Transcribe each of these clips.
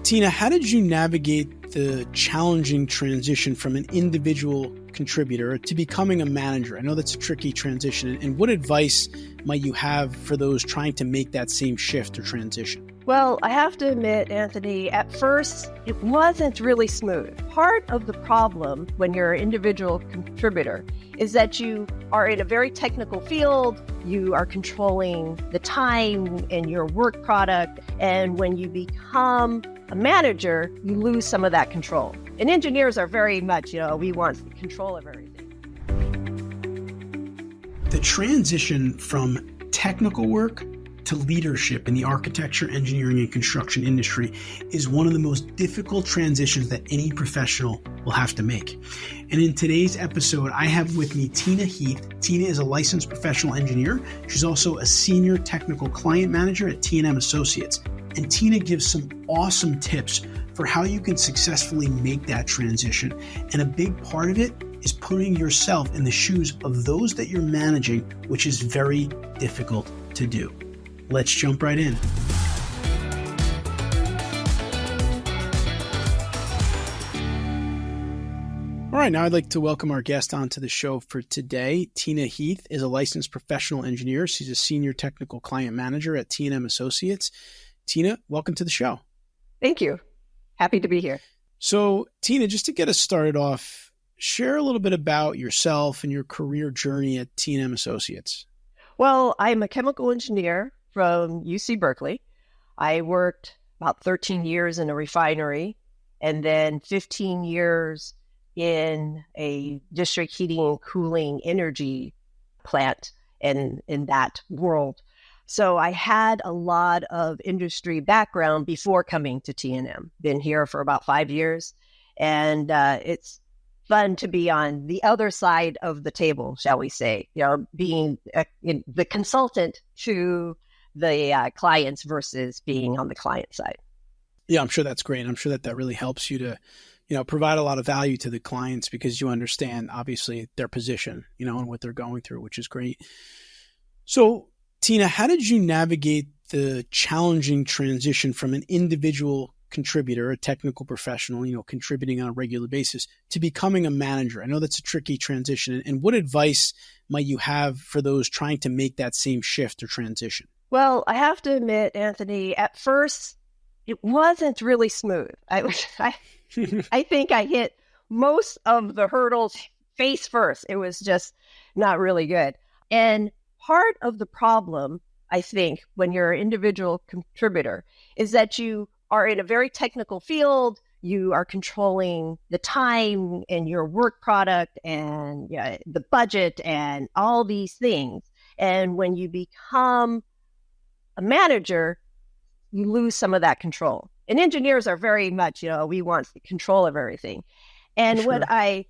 Tina, how did you navigate the challenging transition from an individual contributor to becoming a manager? I know that's a tricky transition. And what advice might you have for those trying to make that same shift or transition? Well, I have to admit, Anthony, at first, it wasn't really smooth. Part of the problem when you're an individual contributor is that you are in a very technical field, you are controlling the time in your work product, and when you become a manager, you lose some of that control. And engineers are very much, we want control of everything. The transition from technical work to leadership in the architecture, engineering, and construction industry is one of the most difficult transitions that any professional will have to make. And in today's episode, I have with me Tina Heath. Tina is a licensed professional engineer. She's also a senior technical client manager at T&M Associates. And Tina gives some awesome tips for how you can successfully make that transition. And a big part of it is putting yourself in the shoes of those that you're managing, which is very difficult to do. Let's jump right in. All right, now I'd like to welcome our guest onto the show for today. Tina Heath is a licensed professional engineer. She's a senior technical client manager at T&M Associates. Tina, welcome to the show. Thank you. Happy to be here. So, Tina, just to get us started off, share a little bit about yourself and your career journey at T&M Associates. Well, I'm a chemical engineer from UC Berkeley. I worked about 13 years in a refinery and then 15 years in a district heating and cooling energy plant in that world. So I had a lot of industry background before coming to T&M. Been here for about 5 years, and it's fun to be on the other side of the table, shall we say, being the consultant to the clients versus being on the client side. Yeah, I'm sure that's great. I'm sure that really helps you to, provide a lot of value to the clients because you understand, obviously, their position, and what they're going through, which is great. So, Tina, how did you navigate the challenging transition from an individual contributor, a technical professional, contributing on a regular basis, to becoming a manager? I know that's a tricky transition. And what advice might you have for those trying to make that same shift or transition? Well, I have to admit, Anthony, at first, it wasn't really smooth. I think I hit most of the hurdles face first. It was just not really good. And part of the problem, I think, when you're an individual contributor is that you are in a very technical field. You are controlling the time in your work product and the budget and all these things. And when you become a manager, you lose some of that control. And engineers are very much, we want control of everything. And Sure. what I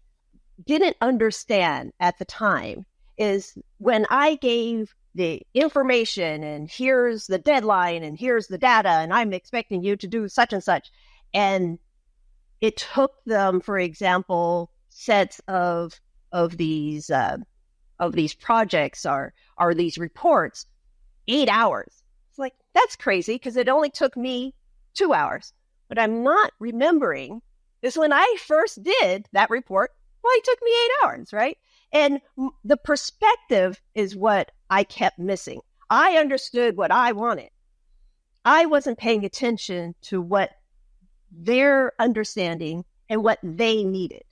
didn't understand at the time is when I gave the information and here's the deadline and here's the data and I'm expecting you to do such and such. And it took them, for example, sets of these projects or these reports, 8 hours. It's like, that's crazy because it only took me 2 hours. What I'm not remembering is when I first did that report, well, it took me 8 hours, right? And the perspective is what I kept missing. I understood what I wanted. I wasn't paying attention to what their understanding and what they needed.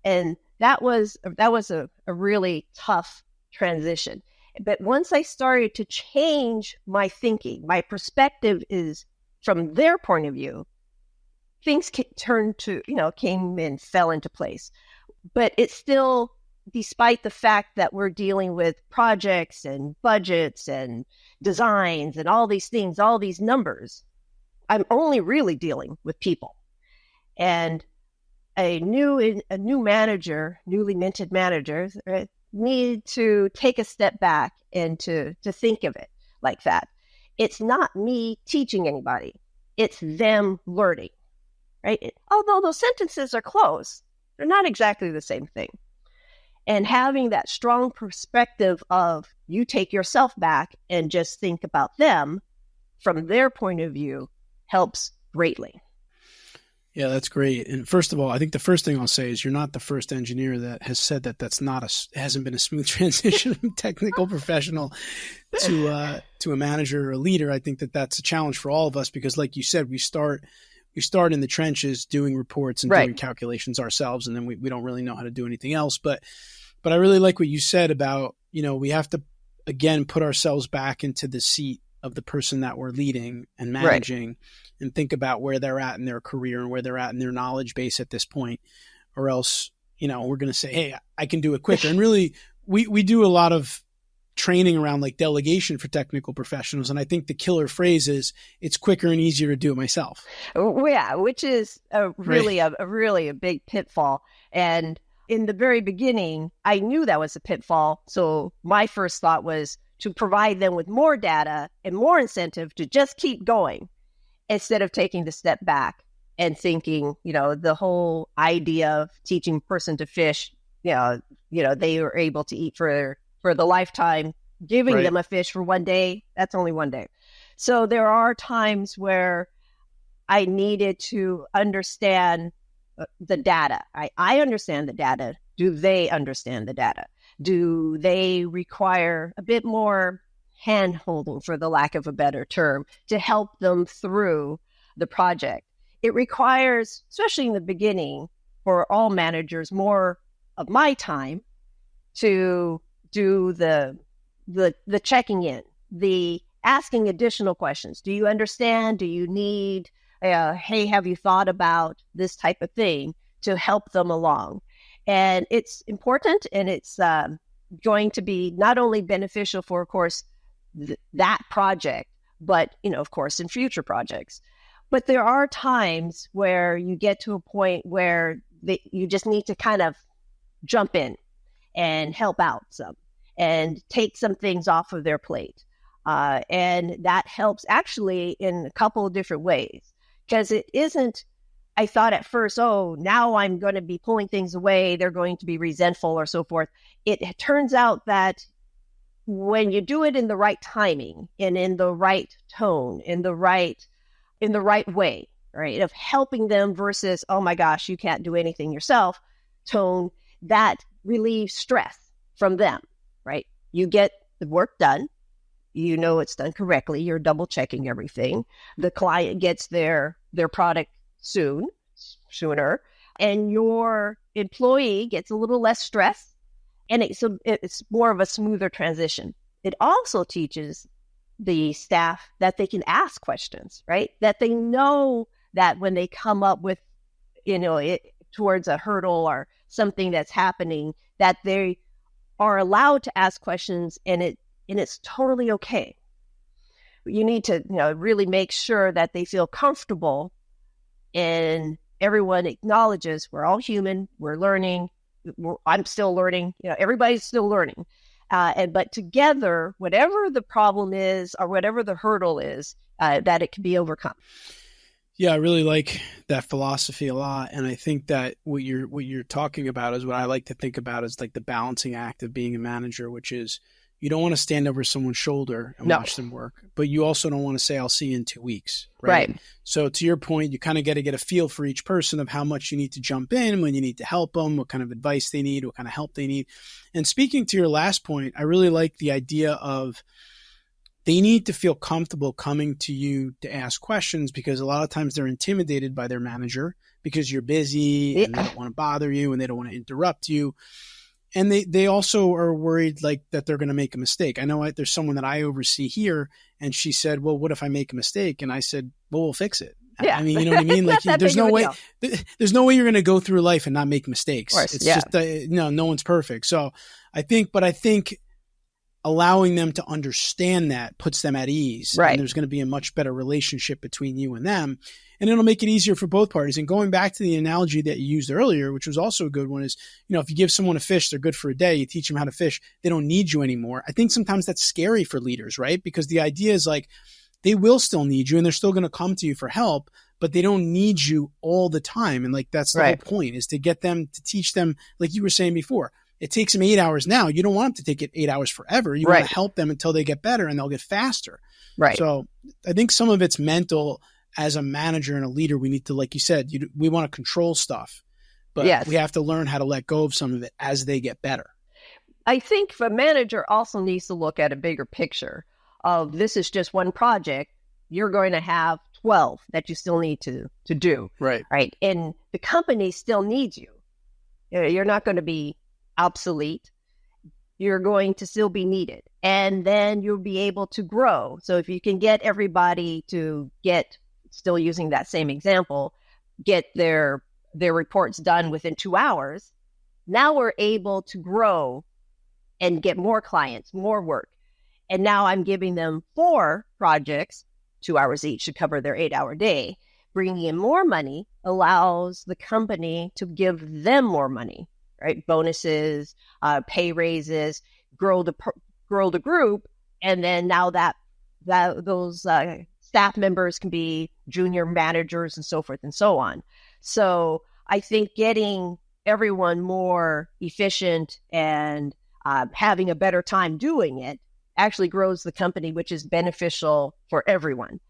And that was a really tough transition. But once I started to change my thinking, my perspective is from their point of view, things came and fell into place. But it's still, despite the fact that we're dealing with projects and budgets and designs and all these things, all these numbers, I'm only really dealing with people. And a new manager, newly minted managers, need to take a step back and to think of it like that. It's not me teaching anybody. It's them learning, right? Although those sentences are close, they're not exactly the same thing. And having that strong perspective of you take yourself back and just think about them from their point of view helps greatly. Yeah, that's great. And first of all, I think the first thing I'll say is you're not the first engineer that has said that hasn't been a smooth transition from technical professional to a manager or a leader. I think that that's a challenge for all of us because, like you said, we start in the trenches doing reports and doing calculations ourselves, and then we don't really know how to do anything else. But I really like what you said about, we have to, again, put ourselves back into the seat of the person that we're leading and managing and think about where they're at in their career and where they're at in their knowledge base at this point, or else, we're going to say, hey, I can do it quicker. And really, we do a lot of training around like delegation for technical professionals. And I think the killer phrase is it's quicker and easier to do it myself. Yeah, which is really a big pitfall. And in the very beginning, I knew that was a pitfall. So my first thought was to provide them with more data and more incentive to just keep going instead of taking the step back and thinking, the whole idea of teaching a person to fish, they were able to eat for the lifetime, giving them a fish for one day, that's only one day. So there are times where I needed to understand the data. I understand the data. Do they understand the data? Do they require a bit more hand-holding, for the lack of a better term, to help them through the project? It requires, especially in the beginning, for all managers, more of my time to do the checking in, the asking additional questions. Do you understand? Do you need, hey, have you thought about this type of thing, to help them along? And it's important, and it's going to be not only beneficial for, of course, that project, but, of course, in future projects. But there are times where you get to a point where you just need to kind of jump in and help out some and take some things off of their plate. And that helps actually in a couple of different ways, because it isn't, I thought at first, now I'm going to be pulling things away, they're going to be resentful or so forth. It turns out that when you do it in the right timing and in the right tone, in the right way, right, of helping them versus, oh my gosh, you can't do anything yourself, tone, that relieves stress from them, right? You get the work done, it's done correctly, you're double checking everything. The client gets their product sooner, and your employee gets a little less stress, and it's more of a smoother transition. It also teaches the staff that they can ask questions, right? That they know that when they come up with, towards a hurdle or something that's happening, that they are allowed to ask questions, and it's totally okay. You need to, really make sure that they feel comfortable, and everyone acknowledges we're all human, we're learning, I'm still learning, everybody's still learning. But together, whatever the problem is or whatever the hurdle is, that it can be overcome. Yeah, I really like that philosophy a lot. And I think that what you're talking about is what I like to think about as like the balancing act of being a manager, which is you don't want to stand over someone's shoulder and watch them work, but you also don't want to say, I'll see you in 2 weeks. Right. So to your point, you kind of got to get a feel for each person of how much you need to jump in, when you need to help them, what kind of advice they need, what kind of help they need. And speaking to your last point, I really like the idea of they need to feel comfortable coming to you to ask questions, because a lot of times they're intimidated by their manager because you're busy and they don't want to bother you and they don't want to interrupt you. And they also are worried like that they're going to make a mistake. I know there's someone that I oversee here, and she said, well, what if I make a mistake? And I said, well, we'll fix it. Yeah. I mean, you know what I mean? Like there's no way you're going to go through life and not make mistakes. It's just, no one's perfect. So I think allowing them to understand that puts them at ease. Right. And there's going to be a much better relationship between you and them. And it'll make it easier for both parties. And going back to the analogy that you used earlier, which was also a good one, is, if you give someone a fish, they're good for a day, you teach them how to fish, they don't need you anymore. I think sometimes that's scary for leaders, right? Because the idea is like, they will still need you and they're still going to come to you for help, but they don't need you all the time. And like, that's the whole point, is to get them, to teach them, like you were saying before, it takes them 8 hours now. You don't want them to take it 8 hours forever. You want to help them until they get better and they'll get faster. Right. So I think some of it's mental as a manager and a leader, we need to, like you said, we want to control stuff, but Yes. we have to learn how to let go of some of it as they get better. I think the manager also needs to look at a bigger picture of this is just one project. You're going to have 12 that you still need to do. Right. Right. And the company still needs you. You're not going to be obsolete. You're going to still be needed. And then you'll be able to grow. So if you can get everybody to still using that same example, get their reports done within 2 hours, now we're able to grow and get more clients, more work. And now I'm giving them 4 projects, 2 hours each to cover their 8-hour day. Bringing in more money allows the company to give them more money, right? Bonuses, pay raises, grow the group. And then now that those staff members can be junior managers and so forth and so on. So I think getting everyone more efficient and having a better time doing it actually grows the company, which is beneficial for everyone.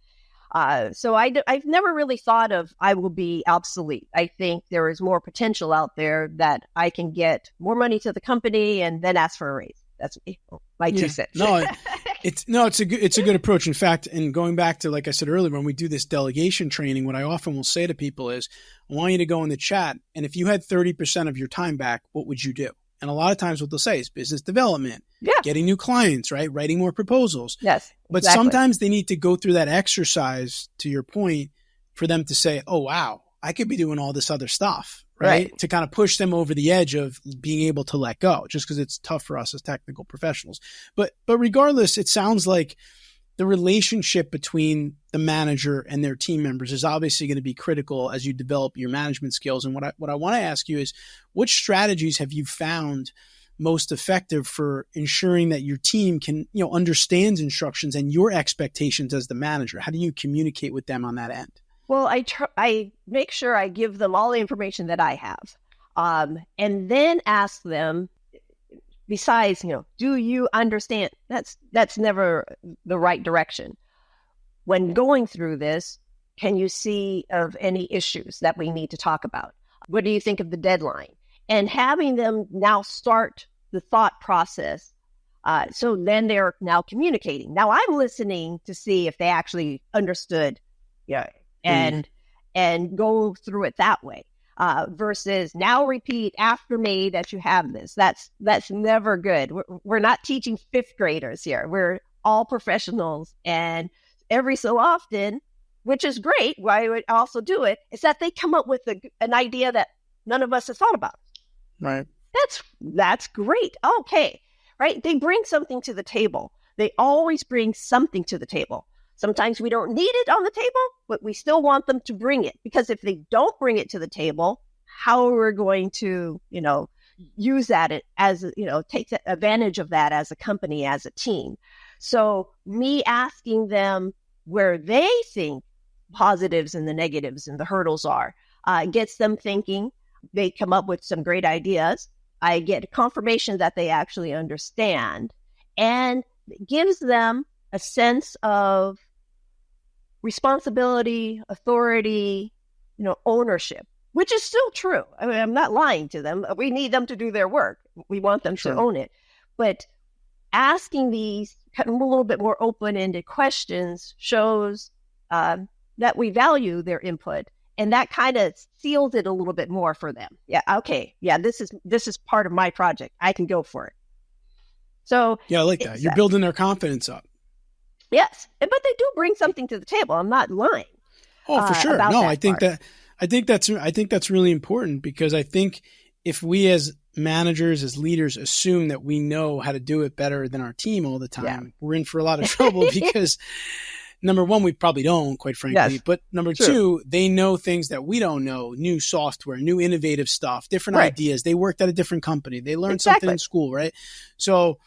So I've never really thought of I will be obsolete. I think there is more potential out there that I can get more money to the company and then ask for a raise. That's my 2 cents. It's a good approach. In fact, and going back to, like I said earlier, when we do this delegation training, what I often will say to people is, I want you to go in the chat, and if you had 30% of your time back, what would you do? And a lot of times what they'll say is business development, getting new clients, right? Writing more proposals. Yes. But exactly. Sometimes they need to go through that exercise, to your point, for them to say, oh, wow, I could be doing all this other stuff, right? To kind of push them over the edge of being able to let go, just because it's tough for us as technical professionals. But regardless, it sounds like the relationship between the manager and their team members is obviously going to be critical as you develop your management skills. And what I want to ask you is, what strategies have you found most effective for ensuring that your team can, understands instructions and your expectations as the manager? How do you communicate with them on that end? Well, I make sure I give them all the information that I have, and then ask them, besides, do you understand? That's never the right direction. When going through this, can you see of any issues that we need to talk about? What do you think of the deadline? And having them now start the thought process. So then they're now communicating. Now I'm listening to see if they actually understood, and go through it that way. Versus now repeat after me that you have this. That's never good. We're not teaching 5th graders here. We're all professionals, and every so often, which is great, why I would also do it, is that they come up with an idea that none of us have thought about. Right. That's great. Okay. Right. They bring something to the table. They always bring something to the table. Sometimes we don't need it on the table, but we still want them to bring it, because if they don't bring it to the table, how are we going to, use that as, take advantage of that as a company, as a team? So me asking them where they think positives and the negatives and the hurdles are, gets them thinking. They come up with some great ideas. I get confirmation that they actually understand, and gives them a sense of responsibility, authority, ownership, which is still true. I mean, I'm not lying to them. We need them to do their work. We want them to own it. But asking these kind of a little bit more open-ended questions shows that we value their input, and that kind of seals it a little bit more for them. Yeah, okay. Yeah, this is part of my project. I can go for it. So yeah, I like that. You're building their confidence up. Yes, but they do bring something to the table. I'm not lying. Oh, for sure. No, I think that's really important, because I think if we as managers, as leaders, assume that we know how to do it better than our team all the time, we're in for a lot of trouble because number one, we probably don't, quite frankly. Yes, but number two, they know things that we don't know, new software, new innovative stuff, different ideas. They worked at a different company. They learned something in school, right? So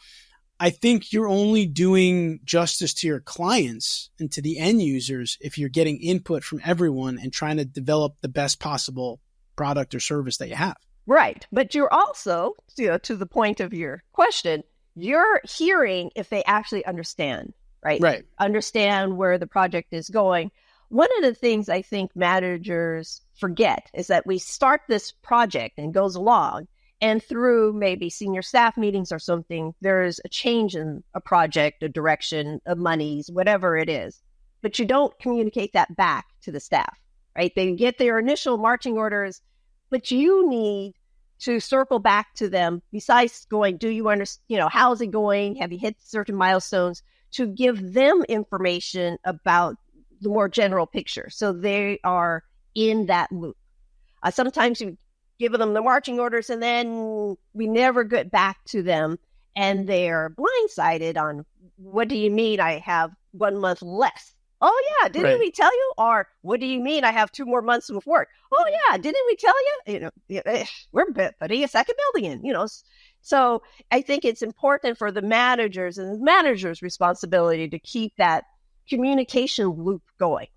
I think you're only doing justice to your clients and to the end users if you're getting input from everyone and trying to develop the best possible product or service that you have. Right. But you're also, to the point of your question, you're hearing if they actually understand, right? Understand where the project is going. one of the things I think managers forget is that we start this project and it goes along, and through maybe senior staff meetings or something, there's a change in a project, a direction, of monies, whatever it is. But you don't communicate that back to the staff, right? They get their initial marching orders, but you need to circle back to them besides going, do you understand, how's it going? Have you hit certain milestones? To give them information about the more general picture. So they are in that loop. Sometimes you give them the marching orders and then we never get back to them and they're blindsided on, what do you mean I have 1 month less? Oh yeah, didn't we tell you? Or what do you mean I have 2 more months of work? Oh yeah, didn't we tell you? We're putting a second building in, So I think it's important for the managers and the manager's responsibility to keep that communication loop going.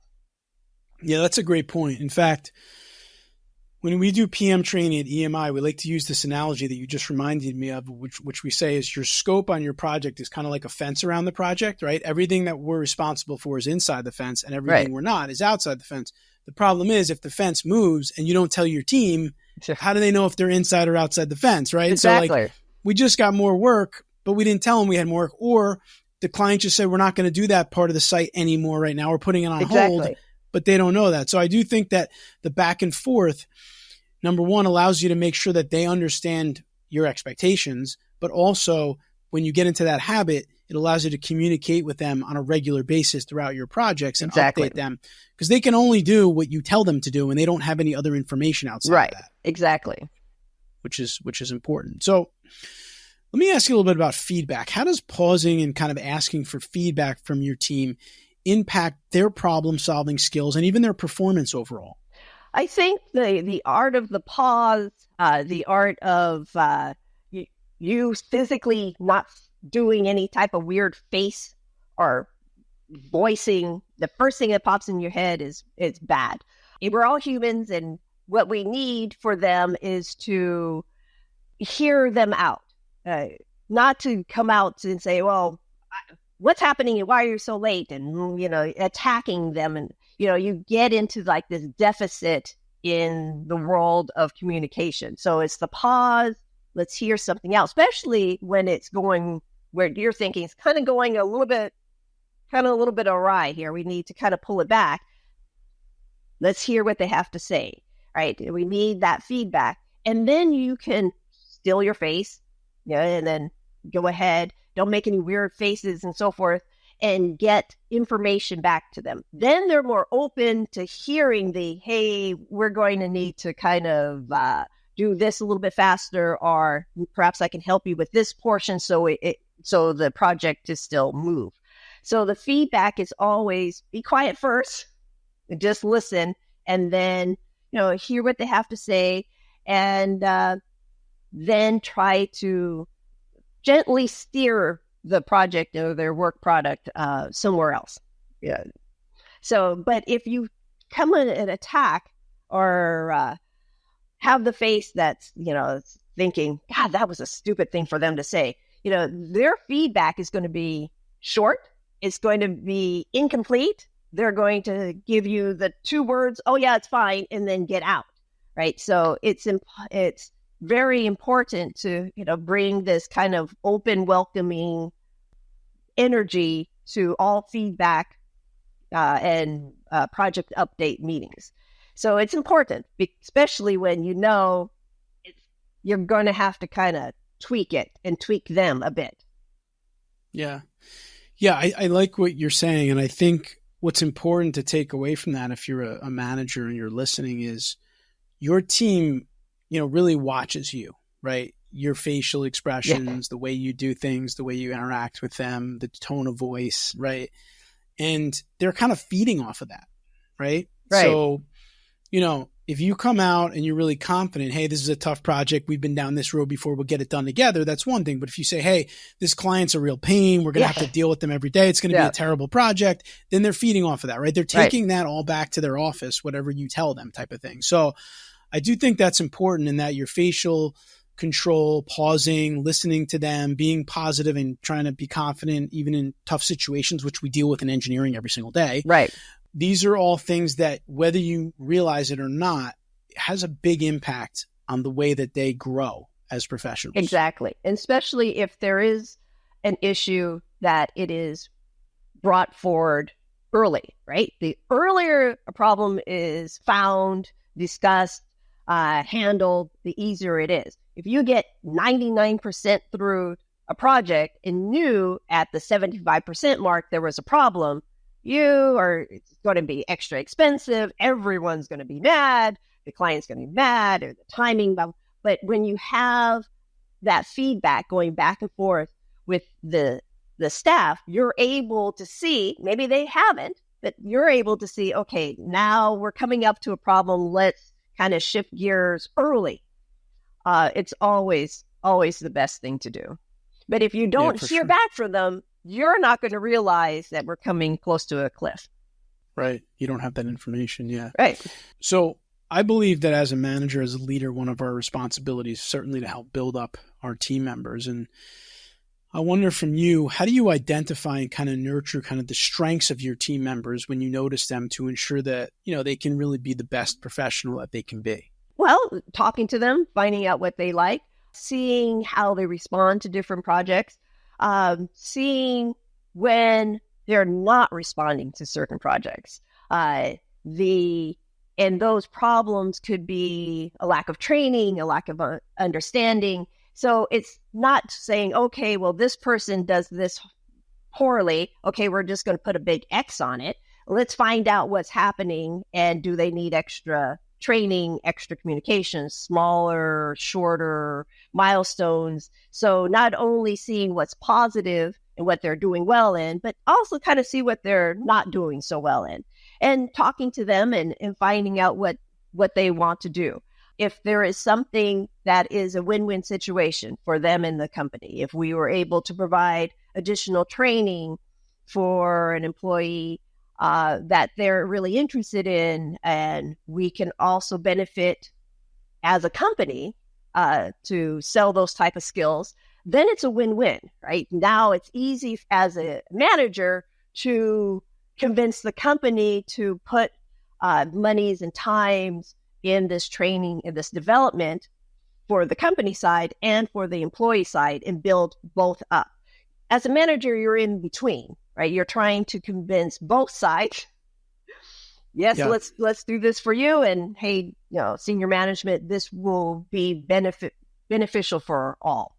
Yeah, that's a great point. In fact, when we do PM training at EMI, we like to use this analogy that you just reminded me of, which we say is your scope on your project is kind of like a fence around the project, right? Everything that we're responsible for is inside the fence and everything we're not is outside the fence. The problem is if the fence moves and you don't tell your team, how do they know if they're inside or outside the fence, right? Exactly. So we just got more work, but we didn't tell them we had more work, or the client just said, we're not going to do that part of the site anymore right now. We're putting it on hold, but they don't know that. So I do think that the back and forth, number one, allows you to make sure that they understand your expectations, but also when you get into that habit, it allows you to communicate with them on a regular basis throughout your projects and update them, because they can only do what you tell them to do and they don't have any other information outside of that. Exactly. Which is important. So let me ask you a little bit about feedback. How does pausing and kind of asking for feedback from your team impact their problem-solving skills and even their performance overall? I think the art of the pause, the art of you physically not doing any type of weird face or voicing, the first thing that pops in your head is bad. We're all humans, and what we need for them is to hear them out, not to come out and say, well, what's happening and why are you so late? And, attacking them. And, you get into like this deficit in the world of communication. So it's the pause. Let's hear something else, especially when it's going where you're thinking it's kind of going a little bit awry here. We need to kind of pull it back. Let's hear what they have to say, right? We need that feedback. And then you can still your face, and then go ahead. Don't make any weird faces and so forth, and get information back to them. Then they're more open to hearing hey, we're going to need to kind of do this a little bit faster, or perhaps I can help you with this portion so the project is still move. So the feedback is always be quiet first, just listen, and then hear what they have to say, and then try to gently steer the project or their work product somewhere else. Yeah. So, but if you come in and attack or have the face that's, thinking, God, that was a stupid thing for them to say, their feedback is going to be short. It's going to be incomplete. They're going to give you the 2 words, oh yeah, it's fine, and then get out. Right. So it's very important to, bring this kind of open, welcoming energy to all feedback and project update meetings. So it's important, especially when you're going to have to kind of tweak it and tweak them a bit. Yeah. Yeah, I like what you're saying. And I think what's important to take away from that, if you're a manager and you're listening, is your team, really watches you, right? Your facial expressions, the way you do things, the way you interact with them, the tone of voice, right? And they're kind of feeding off of that, right? So, if you come out and you're really confident, hey, this is a tough project. We've been down this road before. We'll get it done together. That's one thing. But if you say, hey, this client's a real pain. We're going to have to deal with them every day. It's going to be a terrible project. Then they're feeding off of that, right? They're taking that all back to their office, whatever you tell them type of thing. So I do think that's important, in that your facial control, pausing, listening to them, being positive and trying to be confident even in tough situations, which we deal with in engineering every single day. Right. these are all things that, whether you realize it or not, has a big impact on the way that they grow as professionals. Exactly. And especially if there is an issue that it is brought forward early, right? The earlier a problem is found, discussed, handled, the easier it is. If you get 99% through a project and knew at the 75% mark there was a problem, it's going to be extra expensive. Everyone's going to be mad. The client's going to be mad, or the timing. But when you have that feedback going back and forth with the staff, you're able to see, maybe they haven't, but you're able to see, okay, now we're coming up to a problem. Let's kind of shift gears early. It's always the best thing to do. But if you don't hear back from them, you're not going to realize that we're coming close to a cliff. Right. You don't have that information. Yeah. Right. So I believe that as a manager, as a leader, one of our responsibilities is certainly to help build up our team members. And I wonder from you, how do you identify and kind of nurture kind of the strengths of your team members when you notice them, to ensure that, they can really be the best professional that they can be? Well, talking to them, finding out what they like, seeing how they respond to different projects, seeing when they're not responding to certain projects. And those problems could be a lack of training, a lack of understanding. So it's not saying, okay, well, this person does this poorly. Okay, we're just going to put a big X on it. Let's find out what's happening, and do they need extra training, extra communication, smaller, shorter milestones. So not only seeing what's positive and what they're doing well in, but also kind of see what they're not doing so well in, and talking to them and finding out what they want to do. If there is something that is a win-win situation for them and the company, if we were able to provide additional training for an employee that they're really interested in, and we can also benefit as a company to sell those type of skills, then it's a win-win, right? Now it's easy as a manager to convince the company to put monies and times in this training, in this development for the company side and for the employee side, and build both up. As a manager, you're in between, right? You're trying to convince both sides. Yes, yeah. Let's do this for you. And hey, senior management, this will be beneficial for all.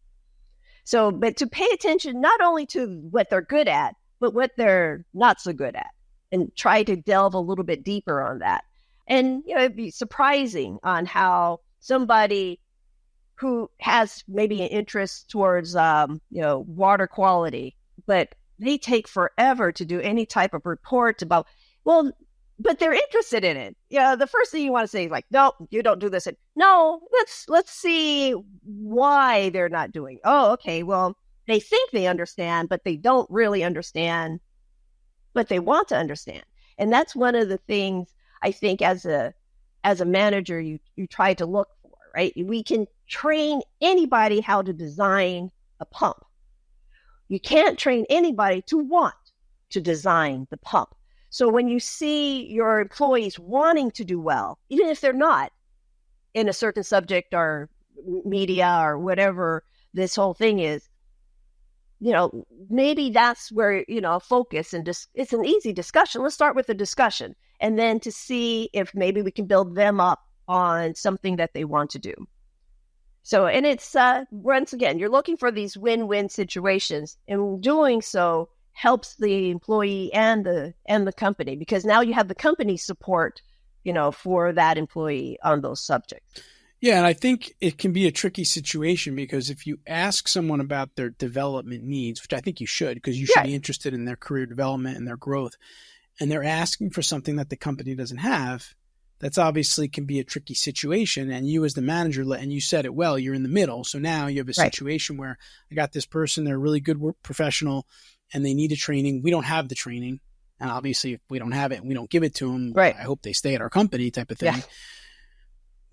So, but to pay attention not only to what they're good at, but what they're not so good at, and try to delve a little bit deeper on that. And, it'd be surprising on how somebody who has maybe an interest towards, water quality, but they take forever to do any type of report about, but they're interested in it. The first thing you want to say is like, no, you don't do this. And no, let's see why they're not doing. Oh, okay. Well, they think they understand, but they don't really understand, but they want to understand. And that's one of the things I think as a manager, you try to look for, right? We can train anybody how to design a pump. You can't train anybody to want to design the pump. So when you see your employees wanting to do well, even if they're not in a certain subject or media or whatever this whole thing is, maybe that's where, focus and it's an easy discussion. Let's start with a discussion, and then to see if maybe we can build them up on something that they want to do. So, and it's, once again, you're looking for these win-win situations, and doing so helps the employee and the company, because now you have the company support, for that employee on those subjects. Yeah, and I think it can be a tricky situation, because if you ask someone about their development needs, which I think you should, because you should be interested in their career development and their growth, and they're asking for something that the company doesn't have, that's obviously can be a tricky situation. And you as the manager, and you said it well, you're in the middle. So now you have a situation where I got this person, they're a really good work professional, and they need a training. We don't have the training. And obviously, if we don't have it and we don't give it to them, I hope they stay at our company type of thing. Yeah.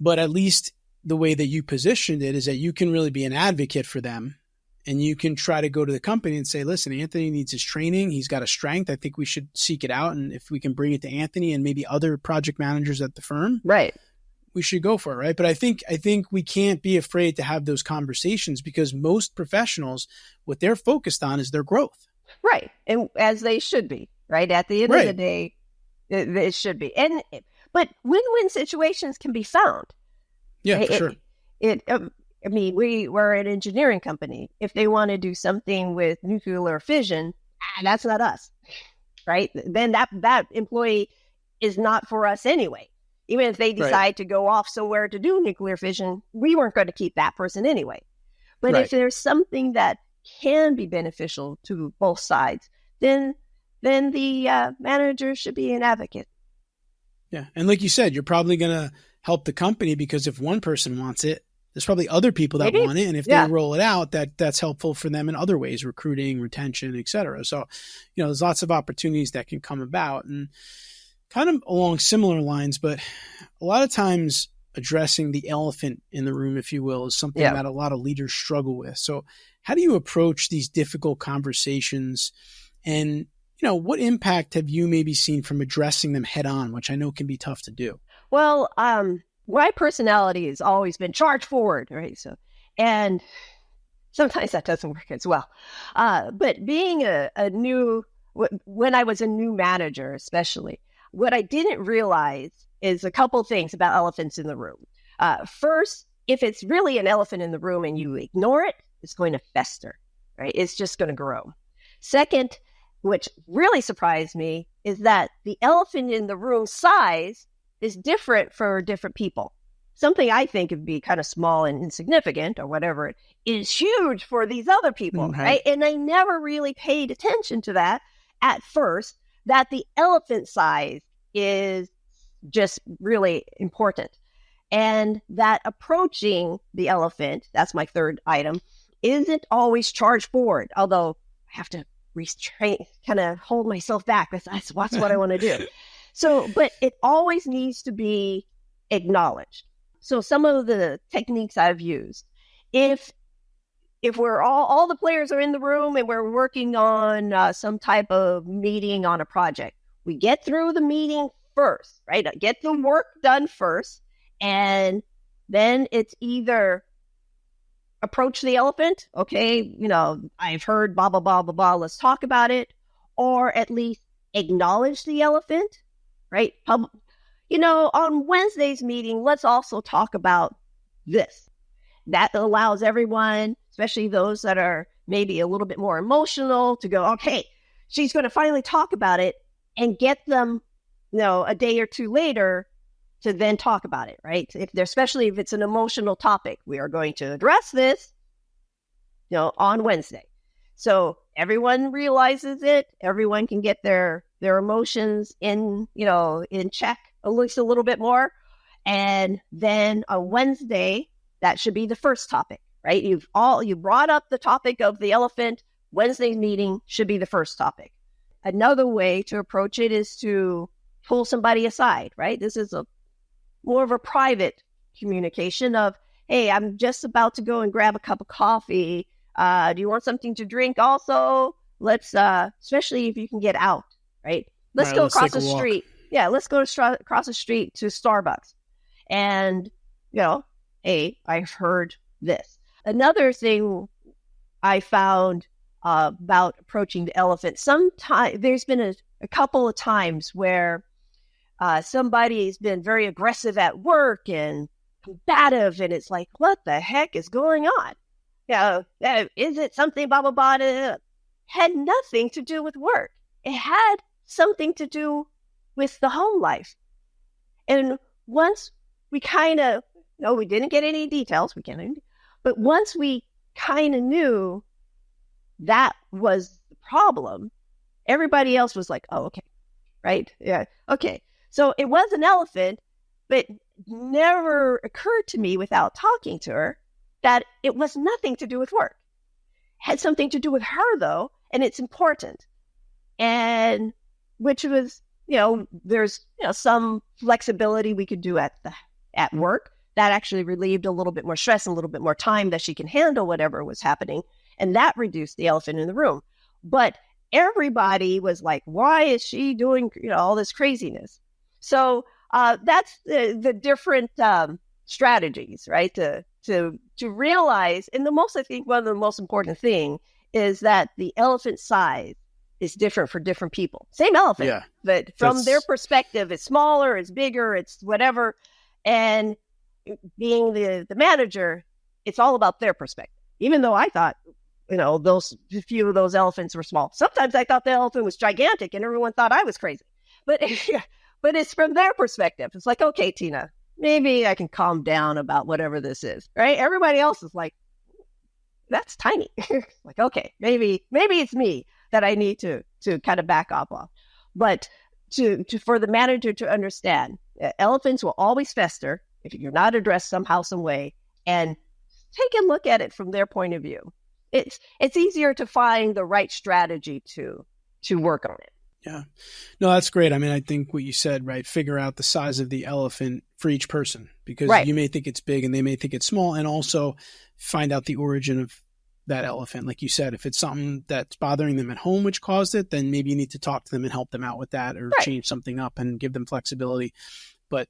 But at least the way that you positioned it is that you can really be an advocate for them And you can try to go to the company and say, listen, Anthony needs his training. He's got a strength. I think we should seek it out. And if we can bring it to Anthony and maybe other project managers at the firm, right, we should go for it. Right. But I think we can't be afraid to have those conversations, because most professionals, what they're focused on is their growth. Right. And as they should be, right? At the end of the day, it should be. But win-win situations can be found. Yeah, for sure. I mean, we're an engineering company. If they want to do something with nuclear fission, that's not us, right? Then that employee is not for us anyway. Even if they decide to go off somewhere to do nuclear fission, we weren't going to keep that person anyway. But if there's something that can be beneficial to both sides, then the manager should be an advocate. Yeah. And like you said, you're probably going to help the company, because if one person wants it, there's probably other people that want it. And if they roll it out, that's helpful for them in other ways, recruiting, retention, et cetera. So, there's lots of opportunities that can come about. And kind of along similar lines, but a lot of times addressing the elephant in the room, if you will, is something that a lot of leaders struggle with. So how do you approach these difficult conversations, and what impact have you maybe seen from addressing them head on, which I know can be tough to do? Well, my personality has always been charge forward, right? So, and sometimes that doesn't work as well. But being when I was a new manager, especially, what I didn't realize is a couple things about elephants in the room. First, if it's really an elephant in the room and you ignore it, it's going to fester, right? It's just going to grow. Second, which really surprised me, is that the elephant in the room size is different for different people. Something I think would be kind of small and insignificant or whatever is huge for these other people, right? And I never really paid attention to that at first, that the elephant size is just really important. And that approaching the elephant, that's my third item, isn't always charge forward, although I have to restrain, kind of hold myself back. That's what I want to do. So, but it always needs to be acknowledged. So some of the techniques I've used, if we're all the players are in the room and we're working on some type of meeting on a project, we get through the meeting first, right? Get the work done first. And then it's either approach the elephant. Okay, I've heard blah, blah, blah, blah, blah. Let's talk about it. Or at least acknowledge the elephant, right? On Wednesday's meeting, let's also talk about this. That allows everyone, especially those that are maybe a little bit more emotional, to go, okay, she's going to finally talk about it, and get them, a day or two later to then talk about it, right? Especially if it's an emotional topic, we are going to address this, on Wednesday. So everyone realizes it. Everyone can get their emotions in check at least a little bit more. And then on Wednesday, that should be the first topic, right? You brought up the topic of the elephant. Wednesday's meeting should be the first topic. Another way to approach it is to pull somebody aside, right? This is more of a private communication of, hey, I'm just about to go and grab a cup of coffee. Do you want something to drink also? Let's, especially if you can get out, right? Let's go across the street. Yeah, let's go across the street to Starbucks. And, hey, I've heard this. Another thing I found about approaching the elephant, there's been a couple of times where somebody's been very aggressive at work and combative, and it's like, what the heck is going on? Is it something, blah, blah, blah, blah, blah. Had nothing to do with work. It had something to do with the home life. And once we kind of, we didn't get any details, but once we kind of knew that was the problem, everybody else was like, oh, okay, right? Yeah, okay. So it was an elephant, but never occurred to me without talking to her that it was nothing to do with work. It had something to do with her, though, and it's important. And which was, there's some flexibility we could do at work that actually relieved a little bit more stress and a little bit more time that she can handle whatever was happening. And that reduced the elephant in the room. But everybody was like, why is she doing, all this craziness? So that's the different strategies, right? To realize, and I think one of the most important thing is that the elephant size is different for different people. Same elephant, but from their perspective, it's smaller, it's bigger, it's whatever. And being the manager, it's all about their perspective. Even though I thought, those few of those elephants were small. Sometimes I thought the elephant was gigantic and everyone thought I was crazy. But it's from their perspective. It's like, okay, Tina, maybe I can calm down about whatever this is, right? Everybody else is like, that's tiny. Like, okay, maybe it's me that I need to kind of back off. But for the manager to understand, elephants will always fester if you're not addressed somehow, some way, and take a look at it from their point of view. It's easier to find the right strategy to work on it. Yeah. No, that's great. I mean, I think what you said, right? Figure out the size of the elephant for each person, because you may think it's big and they may think it's small, and also find out the origin of that elephant. Like you said, if it's something that's bothering them at home, which caused it, then maybe you need to talk to them and help them out with that, or change something up and give them flexibility, but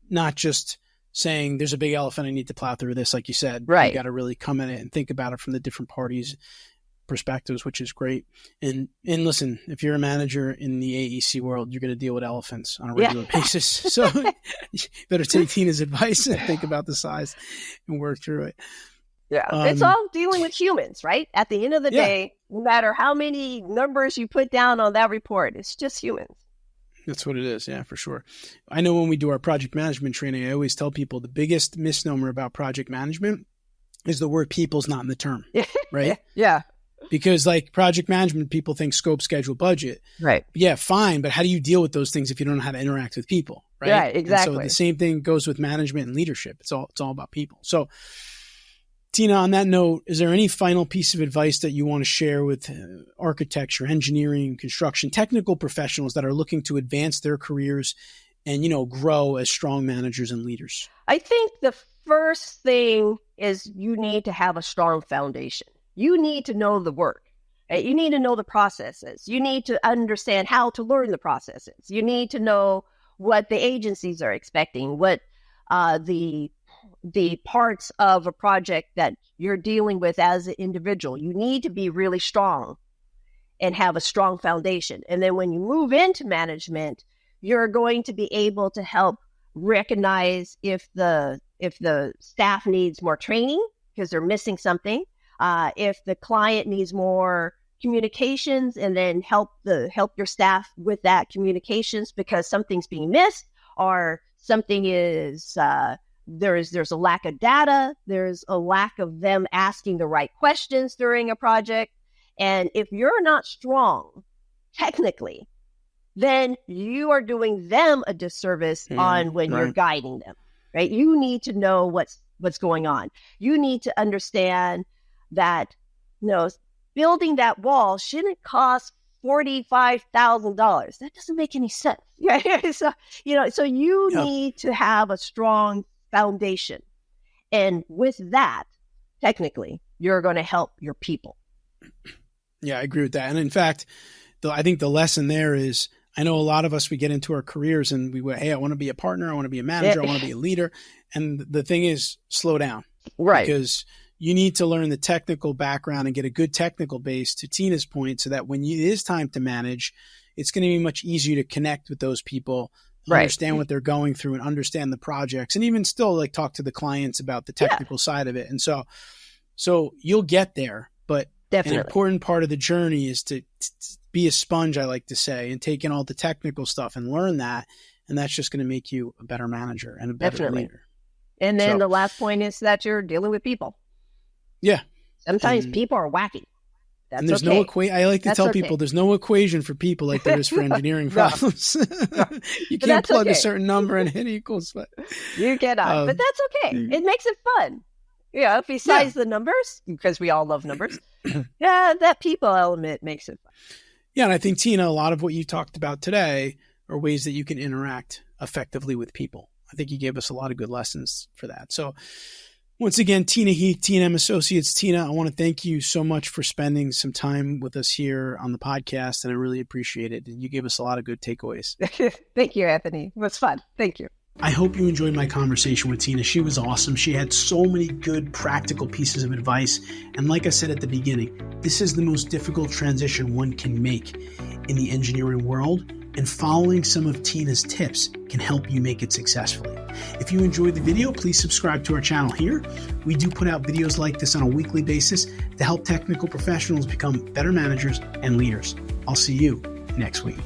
not just saying there's a big elephant, I need to plow through this. Like you said, you got to really come at it and think about it from the different parties' perspectives, which is great. And listen, if you're a manager in the AEC world, you're going to deal with elephants on a regular basis. So you better take Tina's advice and think about the size and work through it. Yeah. It's all dealing with humans, right? At the end of the day, no matter how many numbers you put down on that report, it's just humans. That's what it is. Yeah, for sure. I know when we do our project management training, I always tell people the biggest misnomer about project management is the word people's not in the term, right? Yeah. Because like project management, people think scope, schedule, budget. Right. Yeah, fine. But how do you deal with those things if you don't know how to interact with people? Right. Yeah, exactly. And so the same thing goes with management and leadership. It's all about people. So Tina, on that note, is there any final piece of advice that you want to share with architecture, engineering, construction, technical professionals that are looking to advance their careers and, grow as strong managers and leaders? I think the first thing is you need to have a strong foundation. You need to know the work. Right? You need to know the processes. You need to understand how to learn the processes. You need to know what the agencies are expecting, what the parts of a project that you're dealing with as an individual. You need to be really strong and have a strong foundation. And then when you move into management, you're going to be able to help recognize if the staff needs more training because they're missing something, if the client needs more communications, and then help your staff with that communications because something's being missed or something is there's a lack of data, there's a lack of them asking the right questions during a project. And if you're not strong technically, then you are doing them a disservice on when you're guiding them, right? You need to know what's going on. You need to understand that, building that wall shouldn't cost $45,000. That doesn't make any sense. So you need to have a strong foundation. And with that, technically, you're going to help your people. Yeah, I agree with that. And in fact, I think the lesson there is, I know a lot of us, we get into our careers and we go, hey, I want to be a partner. I want to be a manager. I want to be a leader. And the thing is, slow down. Right. Because you need to learn the technical background and get a good technical base, to Tina's point, so that when it is time to manage, it's going to be much easier to connect with those people, understand what they're going through and understand the projects, and even still talk to the clients about the technical side of it. And so you'll get there, but definitely an important part of the journey is to be a sponge, I like to say, and take in all the technical stuff and learn that. And that's just going to make you a better manager and a better leader. And then the last point is that you're dealing with people. Yeah. Sometimes people are wacky. That's and there's no equation. I like to tell people there's no equation for people like there is for engineering problems. You can't plug a certain number and hit equals. But you cannot. But that's okay. It makes it fun. Besides the numbers, because we all love numbers. That people element makes it fun. Yeah, and I think, Tina, a lot of what you talked about today are ways that you can interact effectively with people. I think you gave us a lot of good lessons for that. So Once again, Tina Heath, T&M Associates. Tina, I want to thank you so much for spending some time with us here on the podcast, and I really appreciate it. You gave us a lot of good takeaways. Thank you, Anthony. It was fun. Thank you. I hope you enjoyed my conversation with Tina. She was awesome. She had so many good practical pieces of advice. And like I said at the beginning, this is the most difficult transition one can make in the engineering world. And following some of Tina's tips can help you make it successfully. If you enjoyed the video, please subscribe to our channel here. We do put out videos like this on a weekly basis to help technical professionals become better managers and leaders. I'll see you next week.